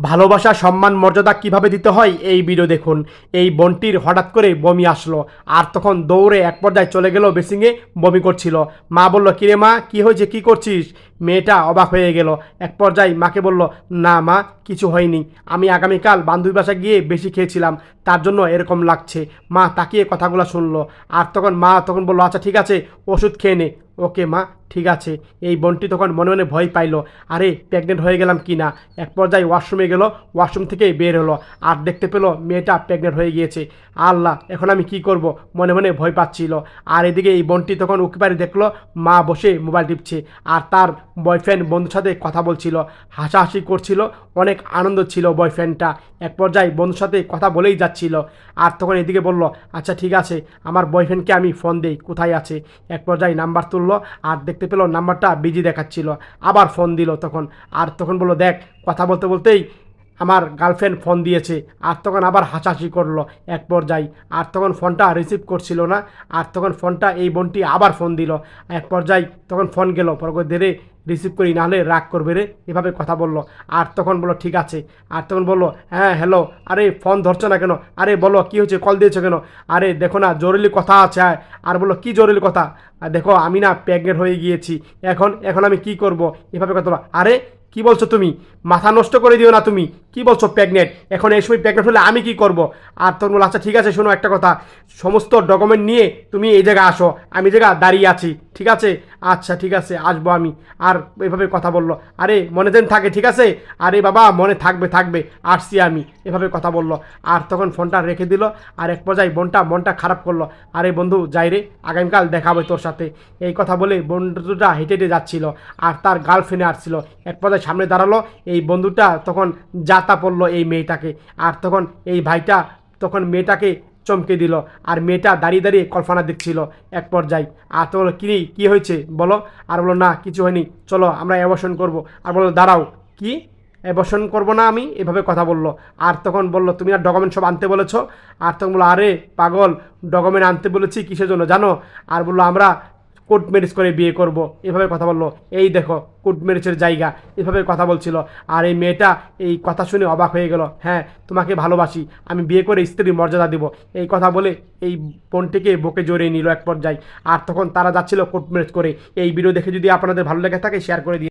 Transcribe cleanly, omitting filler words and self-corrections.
ভালোবাসা সম্মান মর্যাদা কিভাবে দিতে হয় এই ভিডিও দেখুন। এই বোনটির হঠাৎ করে বমি আসলো, আর তখন দৌড়ে এক পর্যায়ে চলে গেল বেসিংয়ে, বমি করছিল। মা বলল, কিরে মা, কি হয়েছে, কি করছিস? মেয়েটা অবাক হয়ে গেল। এক পর্যায়ে মাকে বলল, না মা, কিছু হয়নি, আমি আগামীকাল বান্ধবীর বাসায় গিয়ে বেশি খেয়েছিলাম, তার জন্য এরকম লাগছে। মা তাকিয়ে কথাগুলো শুনলো, আর তখন মা বলল, আচ্ছা ঠিক আছে, ওষুধ খেয়ে নে। ওকে মা, ঠিক আছে। এই বোনটি তখন মনে মনে ভয় পাইল, আরে প্রেগনেন্ট হয়ে গেলাম কি না। এক পর্যায়ে ওয়াশরুমে গেল, ওয়াশরুম থেকে বের হলো, আর দেখতে পেলো মেয়েটা প্রেগনেন্ট হয়ে গিয়েছে। আল্লাহ, এখন আমি কি করব, মনে মনে ভয় পাচ্ছিল। আর এদিকে এই বোনটি তখন উকি পারে দেখলো মা বসে মোবাইল টিপছে, আর তার বয়ফ্রেন্ড বন্ধুর সাথে কথা বলছিল, হাসাহাসি করছিল, অনেক আনন্দ ছিল বয়ফ্রেন্ডটা। এক পর্যায়ে বন্ধুর সাথে কথা বলেই যাচ্ছিল, আর তখন এদিকে বলল, আচ্ছা ঠিক আছে, আমার বয়ফ্রেন্ডকে আমি ফোন দেই, কোথায় আছে। এক পর্যায়ে নাম্বার তুললো, আর দেখতে পেলো নাম্বারটা বিজি দেখাচ্ছিল। আবার ফোন দিল তখন, আর তখন বললো, দেখ, কথা বলতে বলতেই আমার গার্লফ্রেন্ড ফোন দিয়েছে। আর তখন আবার হাসাহাসি করলো এক পর্যায়ে, আর তখন ফোনটা রিসিভ করছিল না। আর তখন ফোনটা এই বোনটি আবার ফোন দিল। এক পর্যায়ে তখন ফোন গেল, পরে ধীরে রিসিভ করি, নাহলে রাগ করবে রে, এভাবে কথা বললো। আর তখন বললো, ঠিক আছে। আর তখন বললো, হ্যাঁ হ্যালো, আরে ফোন ধরছো না কেন, আরে বলো কী হয়েছে, কল দিয়েছো কেন, আরে দেখো না জরুরি কথা আছে। আর বললো, কী জরুরি কথা? আর দেখো আমি না প্রেগনেন্ট হয়ে গিয়েছি, এখন এখন আমি কি করব, এভাবে কথা বলো। আরে কি বলছো তুমি, মাথা নষ্ট করে দিও না তুমি, কি বলছো প্রেগনেন্ট, এখন এই সময় প্রেগনেন্ট হলে আমি কি করব? আর তোর বলো, আচ্ছা ঠিক আছে, শোনো একটা কথা, সমস্ত ডকুমেন্ট নিয়ে তুমি এই জায়গায় আসো, আমি জায়গা দাঁড়িয়ে আছি, ঠিক আছে? আচ্ছা ঠিক আছে, আসবো আমি। আর এভাবে কথা বললো, আরে মনে দেন থাকে, ঠিক আছে, আরে বাবা মনে থাকবে থাকবে, আসছি আমি, এভাবে কথা বললো। আর তখন ফোনটা রেখে দিল। আর এক পর্যায়ে মনটা খারাপ করলো, আরে বন্ধু যাই রে, আগামীকাল দেখাবে তোর সাথে, এই কথা বলে বন্ধুটা হেঁটে হেঁটে যাচ্ছিল, আর তার গার্লফ্রেন্ডে আসছিল। এক পর্যায়ে সামনে দাঁড়ালো, এই বন্ধুটা তখন যাতা পড়লো এই মেয়েটাকে। আর তখন এই ভাইটা তখন মেয়েটাকে চমকে দিল, আর মেয়েটা দাঁড়িয়ে দাঁড়িয়ে কল্পনা দেখছিল এক পর্যায়ে। আর তো বলো, কী হয়েছে বলো? আর বলো, না কিছু হয়নি, চলো আমরা অ্যাবর্শন করব। আর বলো, দাঁড়াও, কি অ্যাবর্শন করবো না আমি, এভাবে কথা বললো। আর তখন বললো, তুমি আর ডকুমেন্ট সব আনতে বলেছো? আর তখন বললো, আরে পাগল, ডকুমেন্ট আনতে বলেছি কিসের জন্য জানো? আর বললো, আমরা কোর্ট ম্যারেজ করে বিয়ে করব, এভাবে কথা বললো। এই দেখো কোর্ট ম্যারেজের জায়গা, এভাবে কথা বলছিল। আর এই মেয়েটা এই কথা শুনে অবাক হয়ে গেল, হ্যাঁ তোমাকে ভালোবাসি, আমি বিয়ে করে স্ত্রীর মর্যাদা দেব, এই কথা বলে এই বোনটিকে বুকে জড়িয়ে নিল এক পর্যায়ে। আর তখন তারা যাচ্ছিল কোর্ট ম্যারেজ করে। এই ভিডিও দেখে যদি আপনাদের ভালো লেগে থাকে, শেয়ার করে দিন।